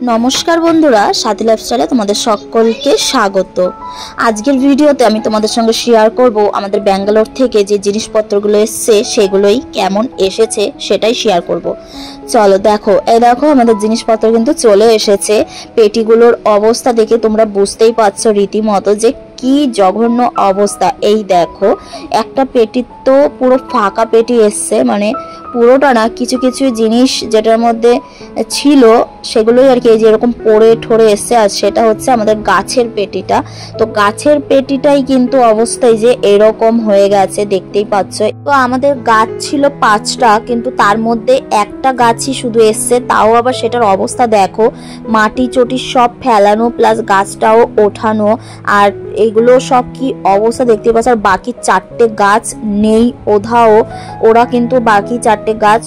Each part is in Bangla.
नमस्कार बंधुरा साथी लाइफस्टाइले तुम्हारे सकलके स्वागत। आजकेर भिडियोते आमी तुम्हादेर संगे शेयर करब आमादेर बेंगालोर थेके जे जिनिसपत्रगुलो एसेछे सेगुलोई केमन एसेछे सेटाई शेयर करब। चलो देखो देखो आमादेर जिनिसपत्र किन्तु चले एसेछे। पेटिगुलोर अवस्था देखे तोमरा बुझतेई पारछो रीतिमतो जे की जघन्य अवस्था। এই দেখো একটা পেটি তো পুরো ফাঁকা পেটি এসছে, মানে পুরোটা না, কিছু কিছু জিনিস যেটার মধ্যে ছিল সেগুলোই আর কি এই যে এরকম পড়ে ঠরে এসছে। আর সেটা হচ্ছে আমাদের গাছের পেটিটা। তো গাছের পেটিটাই কিন্তু অবস্থায় যে এরকম হয়ে গেছে দেখতেই পাচ্ছ। তো আমাদের গাছ ছিল 5টা, কিন্তু তার মধ্যে একটা গাছই শুধু এসছে, তাও আবার সেটার অবস্থা দেখো, মাটি চটি সব ফেলানো প্লাস গাছটাও ওঠানো। আর এগুলো সব কি অবস্থা দেখতে পাচ্ছ। আর বাকি 4টে গাছ নেই ওধাও, ওরা কিন্তু বাকি 4টে গাছ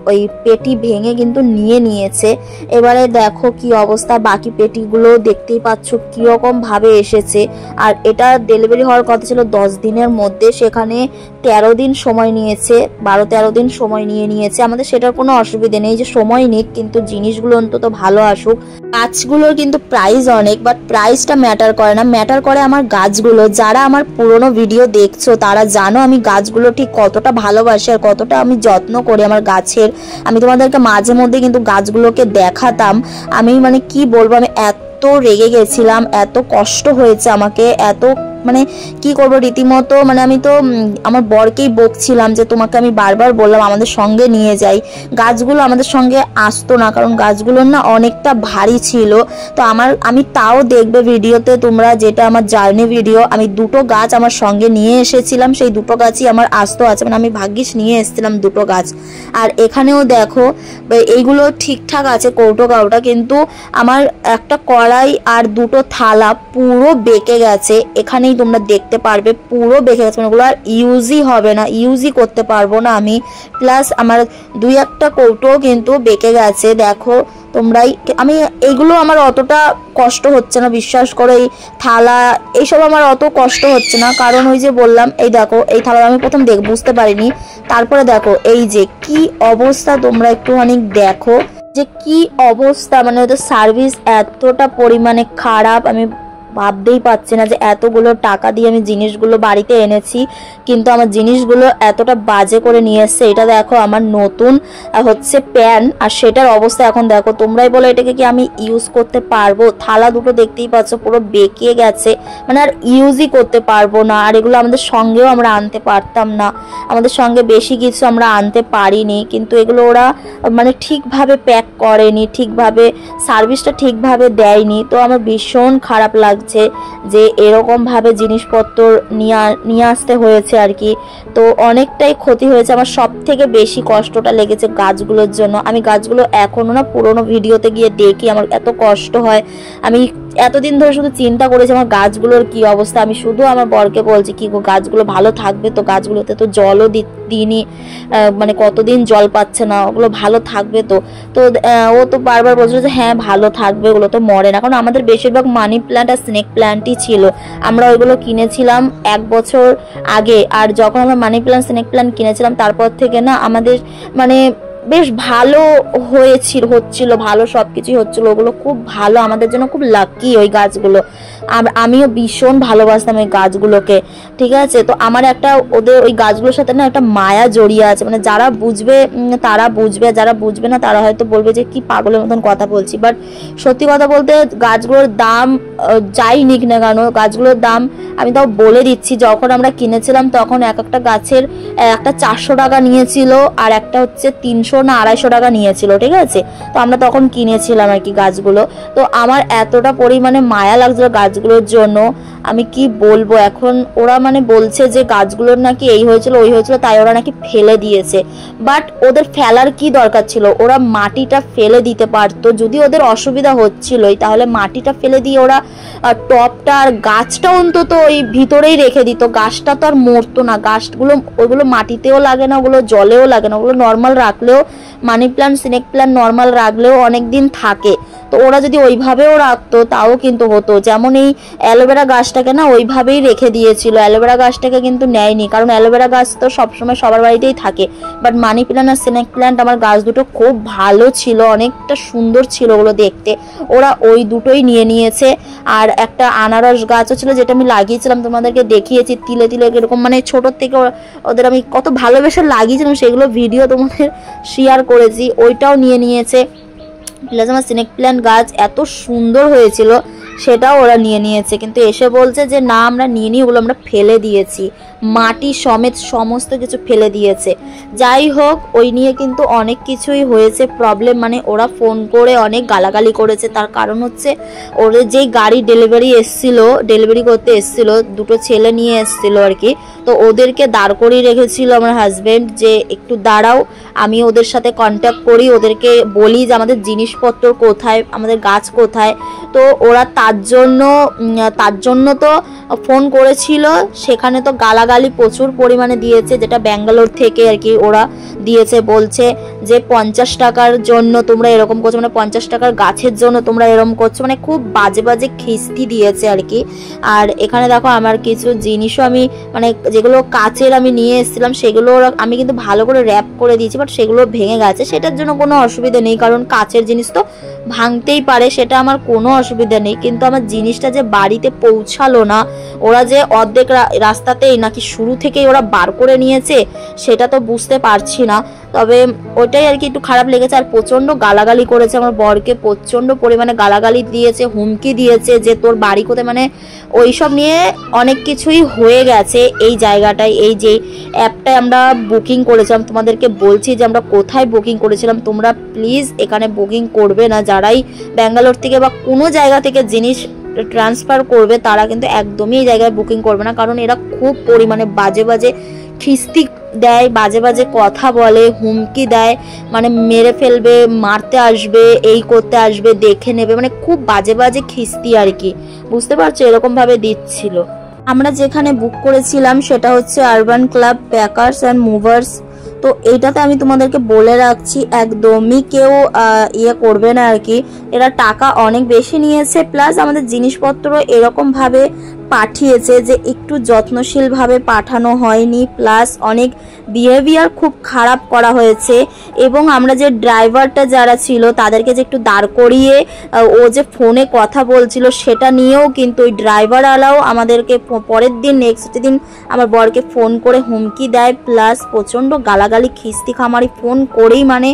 ওই পেটি ভেঙে কিন্তু নিয়েছে। এবারে দেখো কি অবস্থা, বাকি পেটিগুলো দেখতেই পাচ্ছ কি রকম ভাবে এসেছে। আর এটা ডেলিভারি হওয়ার কথা ছিল 10 দিনের মধ্যে, সেখানে 13 দিন সময় নিয়েছে, 12-13 দিন সময় নিয়েছে। আমাদের সেটার কোনো অসুবিধা নেই যে সময় নিক, কিন্তু জিনিসগুলো অন্তত ভালো আসুক। গাছগুলোর কিন্তু প্রাইস অনেক, বাট প্রাইসটা ম্যাটার করে না, ম্যাটার করে আমার গাছগুলো। যারা আমার পুরনো ভিডিও দেখছো তারা জানো আমি গাছগুলো ঠিক কতটা ভালোবাসি আর কতটা আমি যত্ন করি আমার গাছের। আমি তোমাদেরকে মাঝে মধ্যে কিন্তু গাছগুলোকে দেখাতাম। আমি মানে কি বলবো, আমি এত রেগে গেছিলাম, এত কষ্ট হয়েছে আমাকে, এত মানে কি করব রীতিমতো। মানে আমি তো আমার বরকেই বকছিলাম যে তোমাকে আমি বারবার বললাম আমাদের সঙ্গে নিয়ে যাই। গাছগুলো আমাদের সঙ্গে আসতো না, কারণ গাছগুলোর না অনেকটা ভারী ছিল। তো আমি তাও দেখবে ভিডিওতে তোমরা, যেটা আমার জার্নি ভিডিও, আমি 2টো গাছ আমার সঙ্গে নিয়ে এসেছিলাম, সেই 2টো গাছই আমার আসতো আছে, মানে আমি ভাগ্যিস নিয়ে এসেছিলাম 2টো গাছ। আর এখানেও দেখো এইগুলো ঠিকঠাক আছে কৌটো কাউটা, কিন্তু আমার একটা কড়াই আর 2টো থালা পুরো বেঁকে গেছে। এখানে তোমরা দেখতে পারবে পুরো বেঁকে গেছে, ওগুলো আর ইউজই হবে না, ইউজই করতে পারবো না আমি। প্লাস আমার 2-1টা কৌটো কিন্তু বেঁকে গেছে দেখো তোমরাই। আমি এইগুলো আমার অতটা কষ্ট হচ্ছে না, বিশ্বাস করো। এই থালা এইসব আমার অত কষ্ট হচ্ছে না, কারণ ওই যে বললাম, এই দেখো এই থালা আমি প্রথম বুঝতে পারিনি, তারপরে দেখো এই যে কি অবস্থা, তোমরা একটুখানি দেখো যে কি অবস্থা। মানে ওদের সার্ভিস এতটা পরিমাণে খারাপ, আমি ভাবতেই পারছি না যে এতগুলো টাকা দিয়ে আমি জিনিসগুলো বাড়িতে এনেছি, কিন্তু আমার জিনিসগুলো এতটা বাজে করে নিয়ে এসছে। এটা দেখো আমার নতুন হচ্ছে প্যান, আর সেটার অবস্থা এখন দেখো। তোমরাই বলো এটাকে কি আমি ইউজ করতে পারবো? থালা দুটো দেখতেই পাচ্ছ পুরো বেঁকে গেছে, মানে আর ইউজই করতে পারবো না। আর এগুলো আমাদের সঙ্গেও আমরা আনতে পারতাম না, আমাদের সঙ্গে বেশি কিছু আমরা আনতে পারিনি, কিন্তু এগুলো ওরা মানে ঠিকভাবে প্যাক করেনি, ঠিকভাবে সার্ভিসটা ঠিকভাবে দেয়নি। তো আমার ভীষণ খারাপ লাগে যে এরকম ভাবে জিনিসপত্র নিয়ে আসতে হয়েছে আর কি। তো অনেকটাই ক্ষতি হয়েছে। আমার সব থেকে বেশি কষ্টটা লেগেছে গাছগুলোর জন্য। আমি গাছগুলো এখনো না পুরোনো ভিডিওতে গিয়ে দেখি, আমার এত কষ্ট হয়। আমি এতদিন ধরে শুধু চিন্তা করেছি আমার গাছগুলোর কি অবস্থা। আমি শুধু আমার বরকে বলছি কি গাছগুলো ভালো থাকবে তো, গাছগুলোতে তো জলও দিইনি, মানে কতদিন জল পাচ্ছে না, ওগুলো ভালো থাকবে তো। তো ও তো বারবার বলছিল যে হ্যাঁ ভালো থাকবে, ওগুলো তো মরে না। কারণ আমাদের বেশিরভাগ মানি প্ল্যান্ট আর স্নেক প্ল্যান্টই ছিল, আমরা ওইগুলো কিনেছিলাম 1 বছর আগে। আর যখন আমরা মানি প্ল্যান্ট স্নেক প্ল্যান্ট কিনেছিলাম তারপর থেকে না আমাদের মানে বেশ ভালো হচ্ছিল ভালো সবকিছুই হচ্ছিল, ওগুলো খুব ভালো, আমাদের জন্য খুব লাকি ওই গাছগুলো। আর আমিও ভীষণ ভালোবাসতাম ওই গাছগুলোকে, ঠিক আছে। তো আমার একটা ওদের ওই গাছগুলোর সাথে না একটা মায়া জড়িয়ে আছে, মানে যারা বুঝবে তারা বুঝবে, যারা বুঝবে না তারা হয়তো বলবে যে কি পাগলের মতন কথা বলছি। বাট সত্যি কথা বলতে গাছগুলোর দাম যাই নিক না কেন, গাছগুলোর দাম আমি তাও বলে দিচ্ছি, যখন আমরা কিনেছিলাম তখন একটা গাছের একটা 400 টাকা নিয়েছিল, আর একটা হচ্ছে 300 না 250 টাকা নিয়েছিল, ঠিক আছে। তো আমরা তখন কিনেছিলাম আর কি গাছগুলো। তো আমার এতটা পরিমাণে মায়া লাগছিল গাছগুলোর জন্য, আমি কি বলবো। এখন ওরা মানে বলছে যে গাছগুলোর নাকি এই হয়েছিল ওই হয়েছিল, তাই ওরা নাকি ফেলে দিয়েছে। বাট ওদের ফেলার কি দরকার ছিল, ওরা মাটিটা ফেলে দিতে পারতো। যদি ওদের অসুবিধা হচ্ছিলই তাহলে মাটিটা ফেলে দিয়ে ওরা টপটা আর গাছটা অন্তত ওই ভিতরেই রেখে দিত, গাছটা তো আর মরতো না। গাছগুলো ওইগুলো মাটিতেও লাগে না, ওগুলো জলেও লাগে না, ওগুলো নর্মাল রাখলেও, money plant snake plant normal রাখলেও অনেক দিন থাকে। তো ওরা যদি ওইভাবেও রাখতো তাও কিন্তু হতো। যেমন এই অ্যালোভেরা গাছটাকে না ওইভাবেই রেখে দিয়েছিল, অ্যালোভেরা গাছটাকে কিন্তু নেয়নি, কারণ অ্যালোভেরা গাছ তো সবসময় সবার বাড়িতেই থাকে। বাট মানি প্ল্যান্ট আর স্নেক প্ল্যান্ট আমার গাছ দুটো খুব ভালো ছিল, অনেকটা সুন্দর ছিল ওগুলো দেখতে, ওরা ওই দুটোই নিয়ে নিয়েছে। আর একটা আনারস গাছও ছিল যেটা আমি লাগিয়েছিলাম, তোমাদেরকে দেখিয়েছি তিলে তিলে এরকম, মানে ছোটোর থেকে ওদের আমি কত ভালোবেসে লাগিয়েছিলাম সেগুলো ভিডিও তোমাদের শেয়ার করেছি, ওইটাও নিয়ে নিয়েছে। প্লাস আমার স্নেক প্ল্যান্ট গাছ এত সুন্দর হয়েছিল সেটাও ওরা নিয়ে নিয়েছে, কিন্তু এসে বলছে যে না আমরা নিয়ে নিই, ওগুলো আমরা ফেলে দিয়েছি, মাটি সমেত সমস্ত কিছু ফেলে দিয়েছে। যাই হোক, ওই নিয়ে কিন্তু অনেক কিছুই হয়েছে প্রবলেম, মানে ওরা ফোন করে অনেক গালাগালি করেছে। তার কারণ হচ্ছে ওদের যেই গাড়ি ডেলিভারি করতে এসেছিলো, দুটো ছেলে নিয়ে এসেছিলো আর কি, তো ওদেরকে দাঁড় করিয়ে রেখেছিল আমার হাজব্যান্ড যে একটু দাঁড়াও, আমি ওদের সাথে কন্ট্যাক্ট করি, ওদেরকে বলি যে আমাদের জিনিসপত্র কোথায়, আমাদের গাছ কোথায়। তো ওরা তার জন্য তো ফোন করেছিল, সেখানে তো গালাগালি প্রচুর পরিমাণে দিয়েছে, যেটা ব্যাঙ্গালোর থেকে আর কি ওরা দিয়েছে। বলছে যে 50 টাকার জন্য তোমরা এরকম করছো, মানে 50 টাকার গাছের জন্য তোমরা এরকম করছো, মানে খুব বাজে বাজে খিস্তি দিয়েছে আর কি। আর এখানে দেখো আমার কিছু জিনিসও আমি মানে যেগুলো কাচের আমি নিয়ে এসেছিলাম সেগুলো আমি কিন্তু ভালো করে র্যাপ করে দিয়েছি, বাট সেগুলো ভেঙে গেছে, সেটার জন্য কোনো অসুবিধা নেই, কারণ কাচের জিনিস তো ভাঙতেই পারে, সেটা আমার কোনো অসুবিধা নেই। কিন্তু আমার জিনিসটা যে বাড়িতে পৌঁছালো না, ওরা যে অর্ধেক রাস্তাতেই নাকি শুরু থেকেই ওরা বার করে নিয়েছে সেটা তো বুঝতে পারছি না। তবে ওটাই আর কি একটু খারাপ লেগেছে। আর প্রচণ্ড গালাগালি করেছে আমার বরকে, প্রচণ্ড পরিমাণে গালাগালি দিয়েছে, হুমকি দিয়েছে যে তোর বাড়ি কোথায়, মানে ওইসব নিয়ে অনেক কিছুই হয়ে গেছে এই জায়গাটায়। এই যে অ্যাপটায় আমরা বুকিং করেছিলাম, তোমাদেরকে বলছি যে আমরা কোথায় বুকিং করেছিলাম, তোমরা প্লিজ এখানে বুকিং করবে না, যারাই ব্যাঙ্গালোর থেকে বা কোনো জায়গা থেকে জিনিস ট্রান্সফার করবে তারা কিন্তু একদমই এই জায়গায় বুকিং করবে না, কারণ এরা খুব পরিমাণে বাজে বাজে খিস্তি দেয়, বাজে বাজে কথা বলে, হুমকি দেয়, মানে মেরে ফেলবে, মারতে আসবে, এই করতে আসবে, দেখে নেবে, মানে খুব বাজে বাজে খিস্তি আর কি, বুঝতে পারছো, এরকম ভাবে দিচ্ছিল। আমরা যেখানে বুক করেছিলাম সেটা হচ্ছে urban club packers and movers. তো এইটাতে আমি তোমাদেরকে বলে রাখছি একদমই কেউ ইয়ে করবে না আর কি, এরা টাকা অনেক বেশি নিয়েছে, প্লাস আমাদের জিনিসপত্র এরকমভাবে পাঠিয়েছে যে একটু যত্নশীলভাবে পাঠানো হয়নি, প্লাস অনেক বিহেভিয়ার খুব খারাপ করা হয়েছে। এবং আমরা যে ড্রাইভারটা যারা ছিল তাদেরকে যে একটু দাঁড় করিয়ে ও যে ফোনে কথা বলছিল সেটা নিয়েও কিন্তু ওই ড্রাইভারওয়ালাও আমাদেরকে পরের দিন নেক্সট দিন আমার বরকে ফোন করে হুমকি দেয়, প্লাস প্রচণ্ড গালাগালি খিস্তি খামারি, ফোন করেই মানে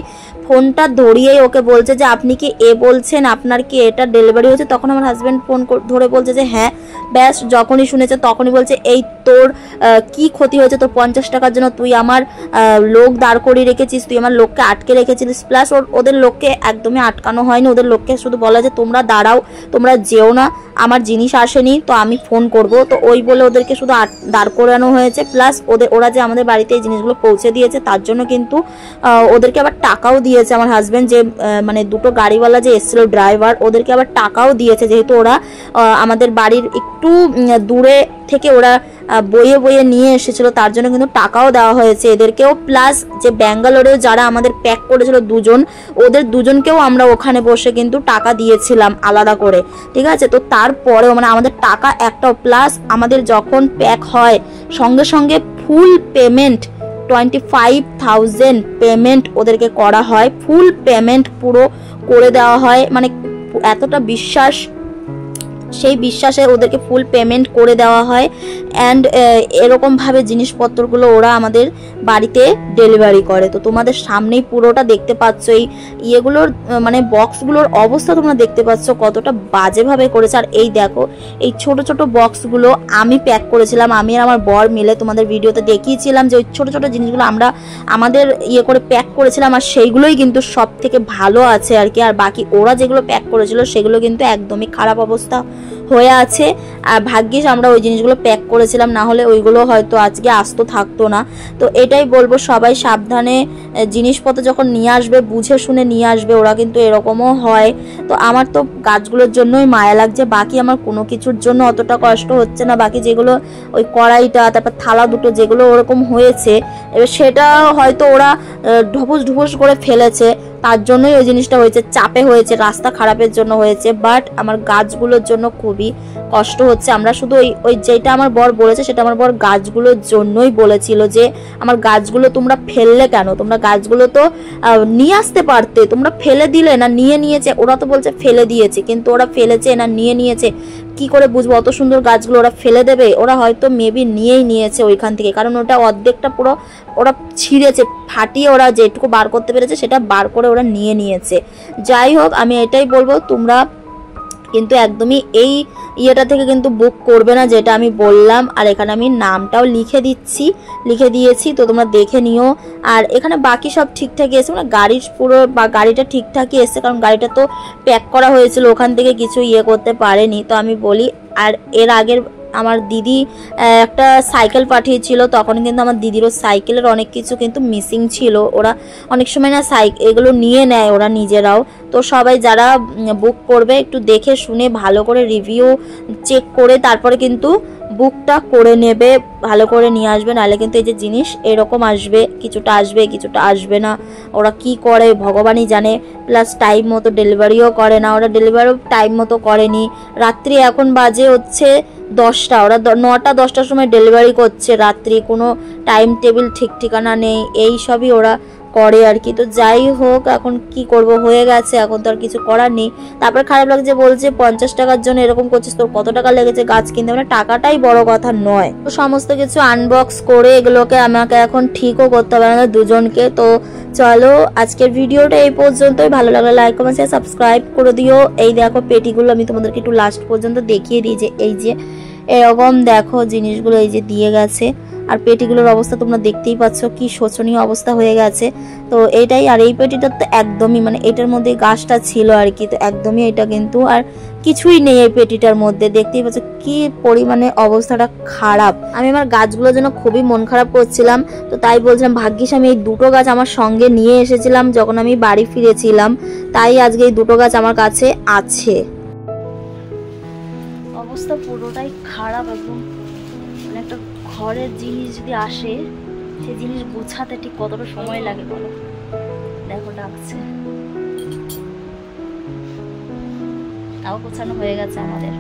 ফোনটা ধরিয়েই ওকে বলছে যে আপনি কি বলছেন, আপনার কি এটা ডেলিভারি হচ্ছে। তখন আমার হাজব্যান্ড ফোন ধরে বলছে যে হ্যাঁ, ব্যাস যখনই শুনেছে তখনই বলছে এই তোর কি ক্ষতি হয়েছে, তোর 50 টাকার জন্য তুই আমার লোক দাঁড় করিয়ে রেখেছিস, তুই আমার লোককে আটকে রেখেছিলিস। প্লাস ওদের লোককে একদমই আটকানো হয়নি, ওদের লোককে শুধু বলা যে তোমরা দাঁড়াও, তোমরা যেও না, আমার জিনিস আসেনি তো আমি ফোন করব। তো ওই বলে ওদেরকে শুধু দাঁড় করানো হয়েছে। প্লাস ওরা যে আমাদের বাড়িতে এই জিনিসগুলো পৌঁছে দিয়েছে তার জন্য কিন্তু ওদেরকে আবার টাকাও দিয়েছে আমার হাজব্যান্ড, যে মানে দুটো গাড়িওয়ালা যে এসেছিল ড্রাইভার, ওদেরকে আবার টাকাও দিয়েছে, যেহেতু ওরা আমাদের বাড়ির একটু দূরে থেকে ওরা বইয়ে বইয়ে নিয়ে এসেছিল, তার জন্য কিন্তু টাকাও দেওয়া হয়েছে এদেরকেও। প্লাস যে ব্যাঙ্গালোরেও যারা আমাদের প্যাক করেছিল দুজন, ওদের দুজনকেও আমরা ওখানে বসে কিন্তু টাকা দিয়েছিলাম আলাদা করে, ঠিক আছে। তো তারপরেও মানে আমাদের টাকা একটাও, প্লাস আমাদের যখন প্যাক হয় সঙ্গে সঙ্গে ফুল পেমেন্ট 25,000 পেমেন্ট ওদেরকে করা হয়, ফুল পেমেন্ট পুরো করে দেওয়া হয়, মানে এতটা বিশ্বাস, সেই বিশ্বাসে ওদেরকে ফুল পেমেন্ট করে দেওয়া হয়। অ্যান্ড এরকমভাবে জিনিসপত্রগুলো ওরা আমাদের বাড়িতে ডেলিভারি করে। তো তোমাদের সামনেই পুরোটা দেখতে পাচ্ছ, এই ইয়েগুলোর মানে বক্সগুলোর অবস্থা তোমরা দেখতে পাচ্ছ কতটা বাজেভাবে করেছে। আর এই দেখো এই ছোট ছোট বক্সগুলো আমি প্যাক করেছিলাম, আমি আর আমার বর মিলে তোমাদের ভিডিওতে দেখিয়েছিলাম যে ওই ছোট ছোট জিনিসগুলো আমরা আমাদের ইয়ে করে প্যাক করেছিলাম, আর সেইগুলোই কিন্তু সব থেকে ভালো আছে আর কি। আর বাকি ওরা যেগুলো প্যাক করেছিল সেগুলো কিন্তু একদমই খারাপ অবস্থা হয়ে আছে। আর ভাগ্যিস আমরা ওই জিনিসগুলো প্যাক করেছিলাম, না হলে ওইগুলো হয়তো আজকে আসতো থাকতো না। তো এটাই বলবো, সবাই সাবধানে জিনিসপত্র যখন নিয়ে আসবে বুঝে শুনে নিয়ে আসবে, ওরা কিন্তু এরকমও হয়। তো আমার তো গাছগুলোর জন্যই মায়া লাগছে, বাকি আমার কোনো কিছুর জন্য অতটা কষ্ট হচ্ছে না। বাকি যেগুলো ওই কড়াইটা তারপর থালা দুটো যেগুলো ওরকম হয়েছে, এবার সেটা হয়তো ওরা ঢুপুস করে ফেলেছে, তার জন্যই ওই জিনিসটা হয়েছে, চাপে হয়েছে, রাস্তা খারাপের জন্য হয়েছে। বাট আমার গাছগুলোর জন্য খুবই কষ্ট হচ্ছে। আমরা শুধু ওই যেটা আমার বর বলেছে সেটা আমার বর গাছগুলোর জন্যই বলেছিল যে আমার গাছগুলো তোমরা ফেললে কেন, তোমরা গাছগুলো তো নিয়ে আসতে পারতে, তোমরা ফেলে দিলে না, নিয়ে নিয়েছে। ওরা তো বলছে ফেলে দিয়েছে, কিন্তু ওরা ফেলেছে না নিয়ে নিয়েছে কি করে বুঝবো? অত সুন্দর গাছগুলো ওরা ফেলে দেবে? ওরা হয়তো মেবি নিয়েই নিয়েছে ওইখান থেকে, কারণ ওটা অর্ধেকটা পুরো ওরা ছিঁড়েছে, ফাটিয়ে ওরা যেটুকু বার করতে পেরেছে সেটা বার করে ওরা নিয়ে নিয়েছে। যাই হোক, আমি এটাই বলবো, তোমরা কিন্তু একদমই এই ইয়েটা থেকে কিন্তু বুক করবে না, যেটা আমি বললাম। আর এখানে আমি নামটাও লিখে দিয়েছি, তো তোমরা দেখে নিও। আর এখানে বাকি সব ঠিকঠাকই এসে, মানে গাড়ির পুরো বা গাড়িটা ঠিকঠাকই এসছে, কারণ গাড়িটা তো প্যাক করা হয়েছিল, ওখান থেকে কিছু ইয়ে করতে পারেনি। তো আমি বলি, আর এর আগের আমার দিদি একটা সাইকেল পাঠিয়েছিল, তখন কিন্তু আমার দিদিরও সাইকেলের অনেক কিছু কিন্তু মিসিং ছিল। ওরা অনেক সময় না এগুলো নিয়ে নেয় ওরা নিজেরাও। তো সবাই যারা বুক করবে একটু দেখে শুনে ভালো করে রিভিউ চেক করে তারপরে কিন্তু বুকটা করে নেবে, ভালো করে নিয়ে আসবে, নাহলে কিন্তু এই যে জিনিস এরকম আসবে, কিছুটা আসবে না। ওরা কি করে ভগবানই জানে। প্লাস টাইম মতো ডেলিভারিও করে না, ওরা ডেলিভারিও টাইম মতো করেনি। রাত্রি এখন বাজে হচ্ছে 10টা, ওরা 9টা 10টার সময় ডেলিভারি করছে রাত্রি, কোনো টাইম টেবিল ঠিক ঠিকানা নেই, এই সবই ওরা করে আর কি। তো যাই হোক, এখন কি করব, হয়ে গেছে, এখন তো আর কিছু করার নেই। তারপর খারাপ লাগছে, বলছে 50 টাকার জন্য এরকম করছিস, তোর কত টাকা লেগেছে গাছ কিনতে? মানে টাকাটাই বড় কথা নয়। তো সমস্ত কিছু আনবক্স করে এগুলোকে আমাকে এখন ঠিকও করতে হবে আমাদের দুজনকে। তো চলো, আজকের ভিডিওটা এই পর্যন্তই। ভালো লাগলে লাইক কমেন্ট শেয়ার সাবস্ক্রাইব করে দিও। এই দেখো পেটিগুলো আমি তোমাদেরকে একটু লাস্ট পর্যন্ত দেখিয়ে দিই, যে এই যে এরকম দেখো জিনিসগুলো এই যে দিয়ে গেছে। আর পেটিগুলোর অবস্থা তোমরা দেখতেই পাচ্ছ, কি শোচনীয় অবস্থা হয়ে গেছে। তো এইটাই। আর এই পেটিটা তো একদমই, মানে এটার মধ্যে গাছটা ছিল আর কি, তো একদমই এটা কিন্তু আর কিছুই নেই এই পেটিটার মধ্যে। দেখতেই পাচ্ছ কি পরিমাণে অবস্থাটা খারাপ। আমি আমার গাছগুলোর জন্য খুবই মন খারাপ করছিলাম, তো তাই বলছিলাম ভাগ্যিস আমি এই দুটো গাছ আমার সঙ্গে নিয়ে এসেছিলাম যখন আমি বাড়ি ফিরেছিলাম, তাই আজকে এই দুটো গাছ আমার কাছে আছে। অবস্থা পুরোটাই খারাপ একদম। মানে একটা ঘরের জিনিস যদি আসে, সেই জিনিস গোছাতে ঠিক কতটা সময় লাগে বলো। দেখো ডাকছে, তাও গোছানো হয়ে গেছে আমাদের।